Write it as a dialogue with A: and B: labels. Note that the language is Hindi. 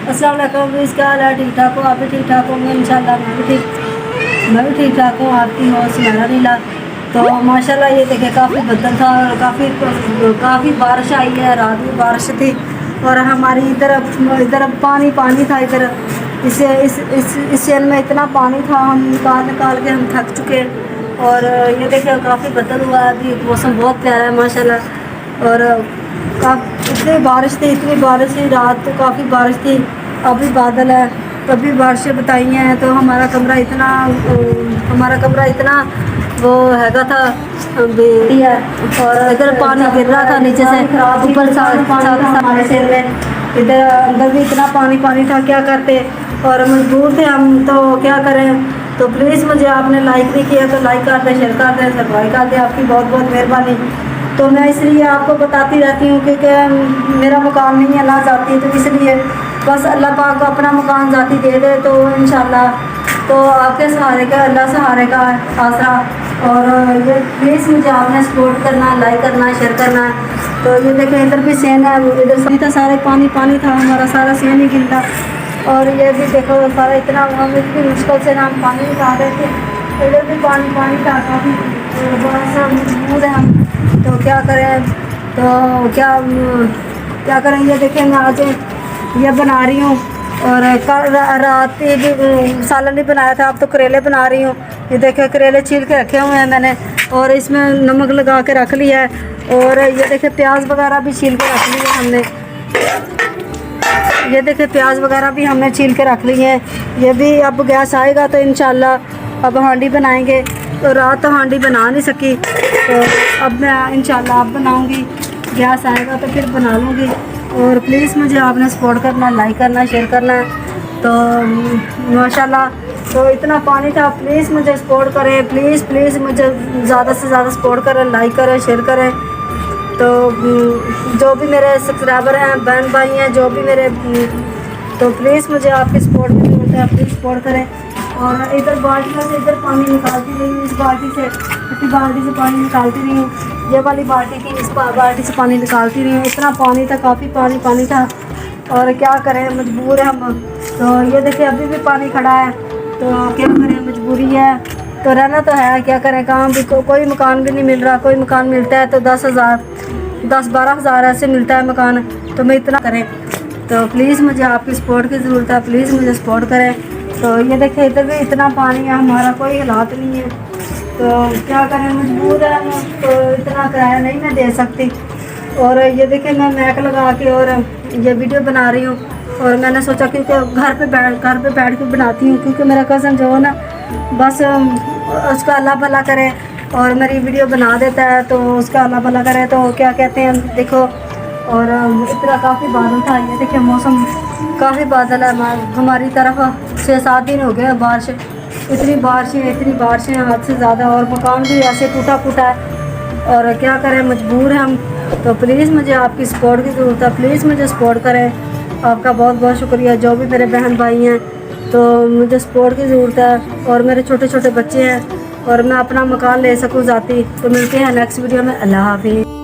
A: अस्सलाम वालेकुम। इसका हाल है? ठीक ठाक हो? आप भी ठीक ठाक होंगे इंशाल्लाह। मैं भी ठीक ठाक हूँ। आपकी हो सुनहरा नीला। तो माशाल्लाह ये देखे काफ़ी बदल था और काफ़ी बारिश आई है। रात में बारिश थी और हमारी इधर पानी पानी था। इधर इस शहर में इतना पानी था, हम निकाल के हम थक चुके। और ये देखिए काफ़ी बदल हुआ है। अभी मौसम बहुत प्यारा है माशाल्लाह। और इतनी बारिश थी रात तो काफ़ी बारिश थी। अभी बादल है, कभी बारिशें बताई हैं। तो हमारा कमरा इतना वो हैगा था है। और इधर पानी गिर रहा था नीचे से ऊपर हमारे शहर में। इधर अंदर भी इतना पानी था, क्या करते। और मजबूर थे हम, तो क्या करें। तो प्लीज़ मुझे आपने लाइक नहीं किया तो लाइक कर दें, शेयर कर दें, सब्सक्राइब कर दें। आपकी बहुत बहुत मेहरबानी। तो मैं इसलिए आपको बताती रहती हूँ क्योंकि मेरा मकान नहीं है, अल्लाह चाहती है। तो इसलिए बस अल्लाह पाक अपना मकान ज़ाती दे दे तो इंशाल्लाह तो आपके सहारे का, अल्लाह सहारे का आसरा। और ये प्लीज़ मुझे आपने सपोर्ट करना, लाइक करना, शेयर करना। तो ये देखें इधर भी सेन है, इधर सभी था सारे पानी था, हमारा सारा सेन ही गिरता। और ये भी देखो सारा इतना हम इतनी मुश्किल से हम पानी निकाल रहे थे। इधर भी पानी था, काफ़ी बड़ा सा मजबूर है हम। तो क्या करें, तो क्या करें। ये देखें मैं आज ये बना रही हूँ और कल रात भी सालन नहीं बनाया था, अब तो करेले बना रही हूँ। ये देखें करेले छील के रखे हुए हैं मैंने और इसमें नमक लगा के रख लिया है। और ये देखें प्याज वगैरह भी छील के रख लिया हमने। ये देखें प्याज वगैरह भी हमने छील के रख ली है। ये भी अब गैस आएगा तो इंशाल्लाह अब हांडी बनाएंगे। तो रात तो हांडी बना नहीं सकी, तो अब मैं इंशाल्लाह अब बनाऊंगी। गैस आएगा तो फिर बना लूँगी। और प्लीज़ मुझे आपने सपोर्ट करना, लाइक करना, शेयर करना। तो माशाल्लाह तो इतना पानी था, प्लीज़ मुझे सपोर्ट करें। प्लीज़ मुझे ज़्यादा से ज़्यादा सपोर्ट करें, लाइक करें, शेयर करें। तो जो भी मेरे सब्सक्राइबर हैं, बहन भाई हैं, जो भी मेरे, तो प्लीज़ मुझे आपकी सपोर्ट की ज़रूरत है, प्लीज़ सपोर्ट करें। और इधर बाल्टियों से इधर पानी निकालती रही हूँ, इस बाल्टी से पानी निकालती रही हूँ। ये वाली बाल्टी थी, इस बाल्टी से पानी निकालती रही हूँ। इतना पानी था, काफ़ी पानी था। और क्या करें, मजबूर है हम। तो ये देखिए अभी भी पानी खड़ा है, तो क्या करें, मजबूरी है। तो रहना तो है, क्या करें। काम भी कोई मकान भी नहीं मिल रहा। कोई मकान मिलता है तो 10-12 हज़ार ऐसे मिलता है मकान। तो मैं इतना करें। तो प्लीज़ मुझे आपकी सपोर्ट की ज़रूरत है, प्लीज़ मुझे सपोर्ट करें। तो ये देखिए इधर भी इतना पानी है, हमारा कोई हालात नहीं है। तो क्या करें, मजबूर है हम। तो इतना किराया नहीं मैं दे सकती। और ये देखिए मैं मैक लगा के और ये वीडियो बना रही हूँ। और मैंने सोचा क्योंकि घर पे बैठ के बनाती हूँ, क्योंकि मेरा कज़न जो है ना, बस उसका अल्लाह भला करे और मेरी वीडियो बना देता है। तो उसका अल्लाह भला करे। तो क्या कहते हैं देखो। और इतना काफ़ी बादल था। ये देखिए मौसम काफ़ी बादल है हमारी तरफ। 6-7 दिन हो गए बारिश, इतनी बारिशें हद से ज़्यादा। और मकान भी ऐसे टूटा फूटा है। और क्या करें, मजबूर हैं हम। तो प्लीज़ मुझे आपकी सपोर्ट की ज़रूरत है, प्लीज़ मुझे सपोर्ट करें। आपका बहुत बहुत शुक्रिया। जो भी मेरे बहन भाई हैं, तो मुझे सपोर्ट की ज़रूरत है। और मेरे छोटे छोटे बच्चे हैं और मैं अपना मकान ले सकूँ ज़ाती। तो मिलते हैं नेक्स्ट वीडियो में। अल्लाह हाफिज़।